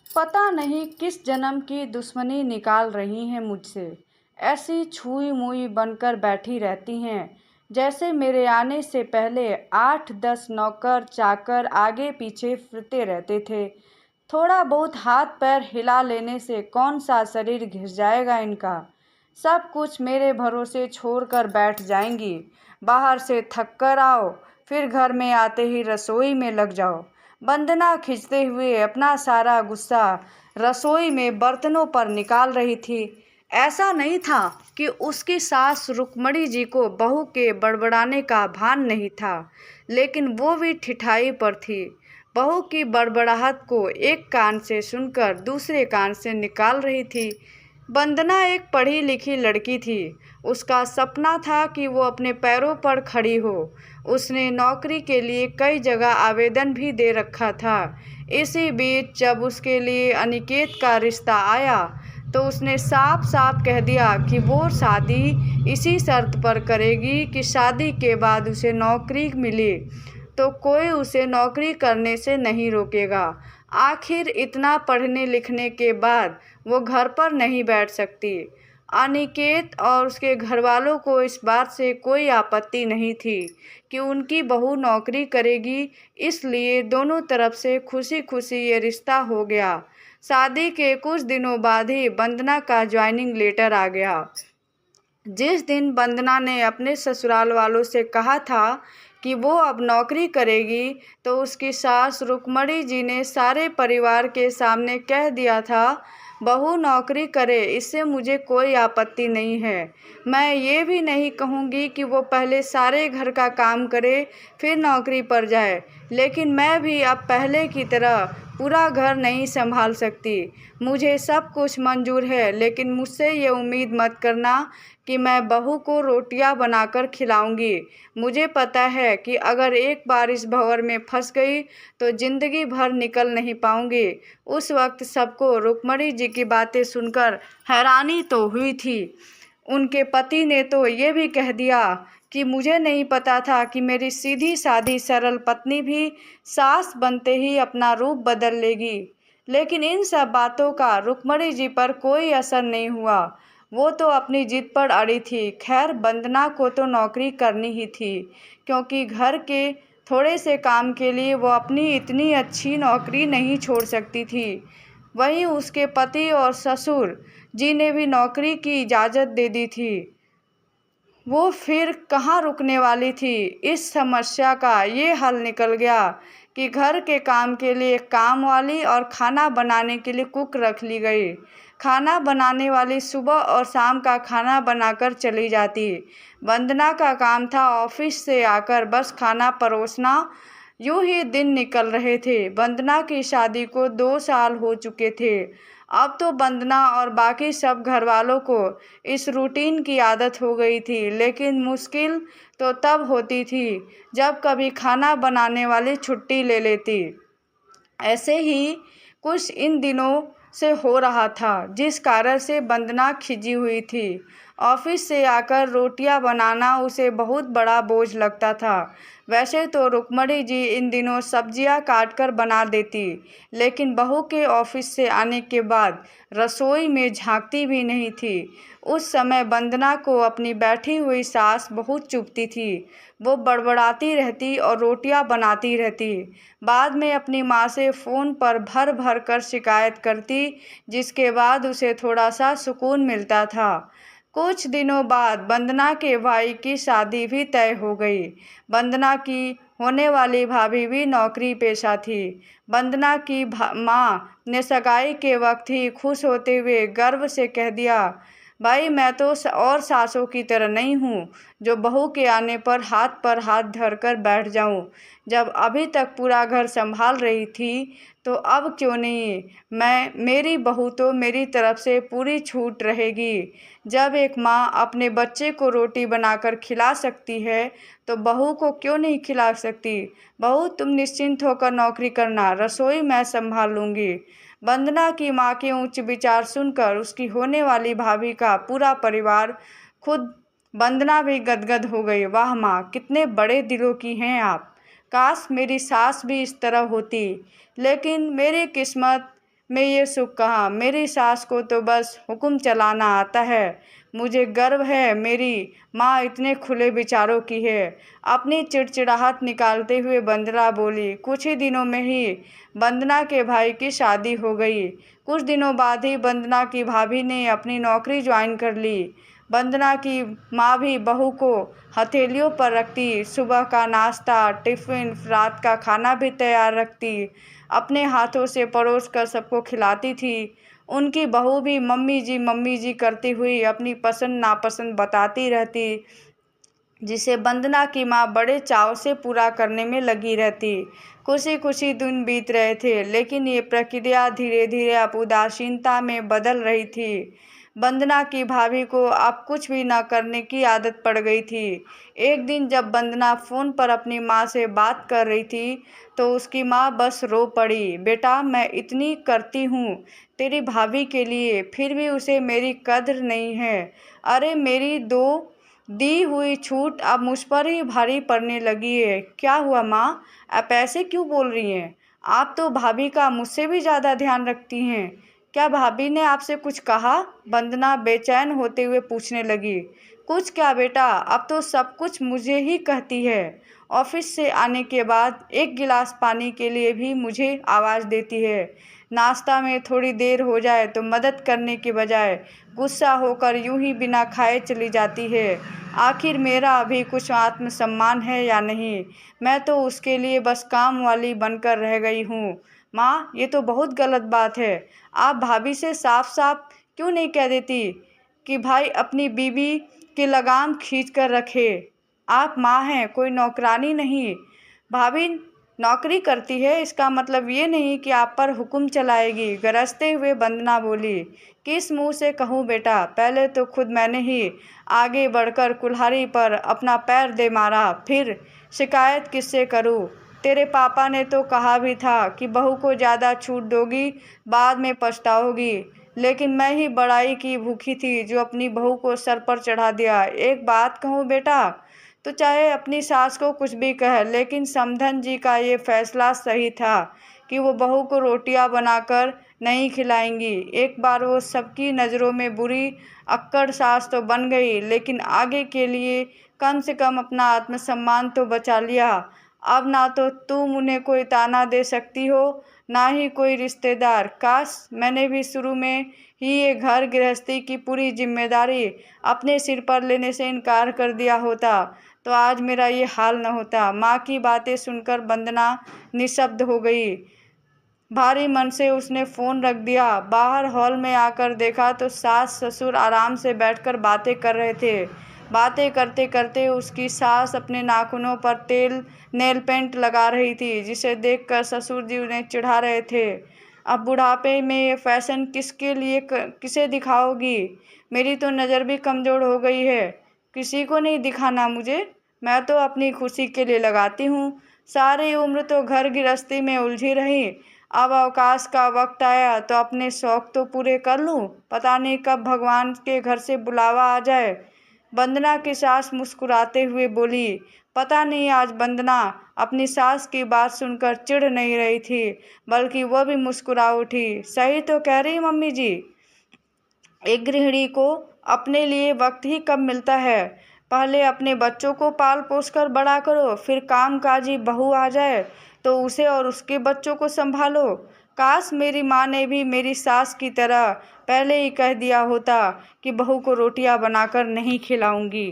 पता नहीं किस जन्म की दुश्मनी निकाल रही हैं मुझसे। ऐसी छुई मुई बनकर बैठी रहती हैं जैसे मेरे आने से पहले 8-10 नौकर चाकर आगे पीछे फिरते रहते थे। थोड़ा बहुत हाथ पैर हिला लेने से कौन सा शरीर घिस जाएगा इनका। सब कुछ मेरे भरोसे छोड़कर बैठ जाएंगी। बाहर से थक कर आओ, फिर घर में आते ही रसोई में लग जाओ। वंदना खींचते हुए अपना सारा गुस्सा रसोई में बर्तनों पर निकाल रही थी। ऐसा नहीं था कि उसकी सास रुक्मणी जी को बहू के बड़बड़ाने का भान नहीं था, लेकिन वो भी ठिठाई पर थी। बहू की बड़बड़ाहट को एक कान से सुनकर दूसरे कान से निकाल रही थी। वंदना एक पढ़ी लिखी लड़की थी। उसका सपना था कि वो अपने पैरों पर खड़ी हो। उसने नौकरी के लिए कई जगह आवेदन भी दे रखा था। इसी बीच जब उसके लिए अनिकेत का रिश्ता आया तो उसने साफ साफ कह दिया कि वो शादी इसी शर्त पर करेगी कि शादी के बाद उसे नौकरी मिले तो कोई उसे नौकरी करने से नहीं रोकेगा। आखिर इतना पढ़ने लिखने के बाद वो घर पर नहीं बैठ सकती। अनिकेत और उसके घरवालों को इस बात से कोई आपत्ति नहीं थी कि उनकी बहू नौकरी करेगी, इसलिए दोनों तरफ से खुशी खुशी ये रिश्ता हो गया। शादी के कुछ दिनों बाद ही वंदना का ज्वाइनिंग लेटर आ गया। जिस दिन वंदना ने अपने ससुराल वालों से कहा था कि वो अब नौकरी करेगी तो उसकी सास रुक्मणी जी ने सारे परिवार के सामने कह दिया था, बहू नौकरी करे इससे मुझे कोई आपत्ति नहीं है। मैं ये भी नहीं कहूँगी कि वो पहले सारे घर का काम करे फिर नौकरी पर जाए, लेकिन मैं भी अब पहले की तरह पूरा घर नहीं संभाल सकती। मुझे सब कुछ मंजूर है, लेकिन मुझसे ये उम्मीद मत करना कि मैं बहू को रोटियां बनाकर खिलाऊंगी। मुझे पता है कि अगर एक बार इस भंवर में फंस गई तो ज़िंदगी भर निकल नहीं पाऊंगी। उस वक्त सबको रुक्मणी जी की बातें सुनकर हैरानी तो हुई थी। उनके पति ने तो ये भी कह दिया कि मुझे नहीं पता था कि मेरी सीधी सादी सरल पत्नी भी सास बनते ही अपना रूप बदल लेगी। लेकिन इन सब बातों का रुक्मणी जी पर कोई असर नहीं हुआ। वो तो अपनी जिद पर अड़ी थी। खैर, वंदना को तो नौकरी करनी ही थी, क्योंकि घर के थोड़े से काम के लिए वो अपनी इतनी अच्छी नौकरी नहीं छोड़ सकती थी। वहीं उसके पति और ससुर जी ने भी नौकरी की इजाज़त दे दी थी। वो फिर कहाँ रुकने वाली थी। इस समस्या का ये हल निकल गया कि घर के काम के लिए काम वाली और खाना बनाने के लिए कुक रख ली गई। खाना बनाने वाली सुबह और शाम का खाना बनाकर चली जाती। वंदना का काम था ऑफिस से आकर बस खाना परोसना। यूं ही दिन निकल रहे थे। वंदना की शादी को 2 साल हो चुके थे। अब तो वंदना और बाकी सब घर वालों को इस रूटीन की आदत हो गई थी, लेकिन मुश्किल तो तब होती थी जब कभी खाना बनाने वाली छुट्टी ले लेती। ऐसे ही कुछ इन दिनों से हो रहा था, जिस कारण से वंदना खिंची हुई थी। ऑफिस से आकर रोटियां बनाना उसे बहुत बड़ा बोझ लगता था। वैसे तो रुक्मणी जी इन दिनों सब्जियां काटकर बना देती, लेकिन बहू के ऑफिस से आने के बाद रसोई में झांकती भी नहीं थी। उस समय वंदना को अपनी बैठी हुई सास बहुत चुभती थी। वो बड़बड़ाती रहती और रोटियां बनाती रहती। बाद में अपनी माँ से फ़ोन पर भर भर कर शिकायत करती, जिसके बाद उसे थोड़ा सा सुकून मिलता था। कुछ दिनों बाद वंदना के भाई की शादी भी तय हो गई। वंदना की होने वाली भाभी भी नौकरी पेशा थी। वंदना की माँ ने सगाई के वक्त ही खुश होते हुए गर्व से कह दिया, भाई मैं तो और सासों की तरह नहीं हूँ जो बहू के आने पर हाथ धरकर बैठ जाऊँ। जब अभी तक पूरा घर संभाल रही थी तो अब क्यों नहीं। मेरी बहू तो मेरी तरफ से पूरी छूट रहेगी। जब एक माँ अपने बच्चे को रोटी बनाकर खिला सकती है तो बहू को क्यों नहीं खिला सकती। बहू तुम निश्चिंत होकर नौकरी करना, रसोई मैं संभाल लूँगी। वंदना की माँ के उच्च विचार सुनकर उसकी होने वाली भाभी का पूरा परिवार, खुद वंदना भी गदगद हो गई। वाह माँ, कितने बड़े दिलों की हैं आप। काश मेरी सास भी इस तरह होती, लेकिन मेरी किस्मत में ये सुख कहाँ। मेरी सास को तो बस हुक्म चलाना आता है। मुझे गर्व है मेरी माँ इतने खुले विचारों की है। अपनी चिड़चिड़ाहट निकालते हुए वंदना बोली। कुछ ही दिनों में ही वंदना के भाई की शादी हो गई। कुछ दिनों बाद ही वंदना की भाभी ने अपनी नौकरी ज्वाइन कर ली। वंदना की माँ भी बहू को हथेलियों पर रखती, सुबह का नाश्ता, टिफ़िन, रात का खाना भी तैयार रखती, अपने हाथों से परोस कर सबको खिलाती थी। उनकी बहू भी मम्मी जी करती हुई अपनी पसंद नापसंद बताती रहती, जिसे वंदना की माँ बड़े चाव से पूरा करने में लगी रहती। खुशी खुशी दिन बीत रहे थे, लेकिन ये प्रक्रिया धीरे धीरे अब उदासीनता में बदल रही थी। वंदना की भाभी को अब कुछ भी न करने की आदत पड़ गई थी। एक दिन जब वंदना फ़ोन पर अपनी माँ से बात कर रही थी, तो उसकी माँ बस रो पड़ी। बेटा, मैं इतनी करती हूँ तेरी भाभी के लिए, फिर भी उसे मेरी कद्र नहीं है। अरे मेरी दी हुई छूट अब मुझ पर ही भारी पड़ने लगी है। क्या हुआ माँ, आप ऐसे क्यों बोल रही हैं? आप तो भाभी का मुझसे भी ज़्यादा ध्यान रखती हैं। क्या भाभी ने आपसे कुछ कहा? वंदना बेचैन होते हुए पूछने लगी। कुछ क्या बेटा, अब तो सब कुछ मुझे ही कहती है। ऑफिस से आने के बाद एक गिलास पानी के लिए भी मुझे आवाज़ देती है। नाश्ता में थोड़ी देर हो जाए तो मदद करने के बजाय गुस्सा होकर यूं ही बिना खाए चली जाती है। आखिर मेरा अभी कुछ आत्मसम्मान है या नहीं? मैं तो उसके लिए बस काम वाली बनकर रह गई हूँ। माँ, ये तो बहुत गलत बात है। आप भाभी से साफ साफ क्यों नहीं कह देती कि भाई अपनी बीवी की लगाम खींच कर रखे? आप माँ हैं, कोई नौकरानी नहीं। भाभी नौकरी करती है, इसका मतलब ये नहीं कि आप पर हुक्म चलाएगी। गरजते हुए वंदना बोली। किस मुंह से कहूँ बेटा, पहले तो खुद मैंने ही आगे बढ़कर कुल्हाड़ी पर अपना पैर दे मारा, फिर शिकायत किससे करूँ? तेरे पापा ने तो कहा भी था कि बहू को ज़्यादा छूट दोगी बाद में पछताओगी, लेकिन मैं ही बड़ाई की भूखी थी जो अपनी बहू को सर पर चढ़ा दिया। एक बात कहूँ बेटा, तो चाहे अपनी सास को कुछ भी कहे, लेकिन समधन जी का ये फैसला सही था कि वो बहू को रोटियां बनाकर नहीं खिलाएंगी। एक बार वो सबकी नज़रों में बुरी अक्कड़ सास तो बन गई, लेकिन आगे के लिए कम से कम अपना आत्मसम्मान तो बचा लिया। अब ना तो तुम उन्हें कोई ताना दे सकती हो, ना ही कोई रिश्तेदार। काश मैंने भी शुरू में ही ये घर गृहस्थी की पूरी जिम्मेदारी अपने सिर पर लेने से इनकार कर दिया होता, तो आज मेरा ये हाल न होता। माँ की बातें सुनकर वंदना निशब्द हो गई। भारी मन से उसने फ़ोन रख दिया। बाहर हॉल में आकर देखा तो सास ससुर आराम से बैठकर बातें कर रहे थे। बातें करते करते उसकी सास अपने नाखूनों पर तेल नेल पेंट लगा रही थी, जिसे देखकर ससुर जी उन्हें चिढ़ा रहे थे। अब बुढ़ापे में ये फैशन किसे दिखाओगी? मेरी तो नज़र भी कमज़ोर हो गई है। किसी को नहीं दिखाना मुझे, मैं तो अपनी खुशी के लिए लगाती हूँ। सारी उम्र तो घर गृहस्थी में उलझी रही, अब अवकाश का वक्त आया तो अपने शौक तो पूरे कर लूँ। पता नहीं कब भगवान के घर से बुलावा आ जाए। वंदना की सास मुस्कुराते हुए बोली। पता नहीं आज वंदना अपनी सास की बात सुनकर चिढ़ नहीं रही थी, बल्कि वह भी मुस्कुरा उठी। सही तो कह रही मम्मी जी, एक गृहिणी को अपने लिए वक्त ही कब मिलता है। पहले अपने बच्चों को पाल पोस कर बड़ा करो, फिर कामकाजी बहू आ जाए तो उसे और उसके बच्चों को संभालो। काश मेरी माँ ने भी मेरी सास की तरह पहले ही कह दिया होता कि बहू को रोटियां बनाकर नहीं खिलाऊंगी।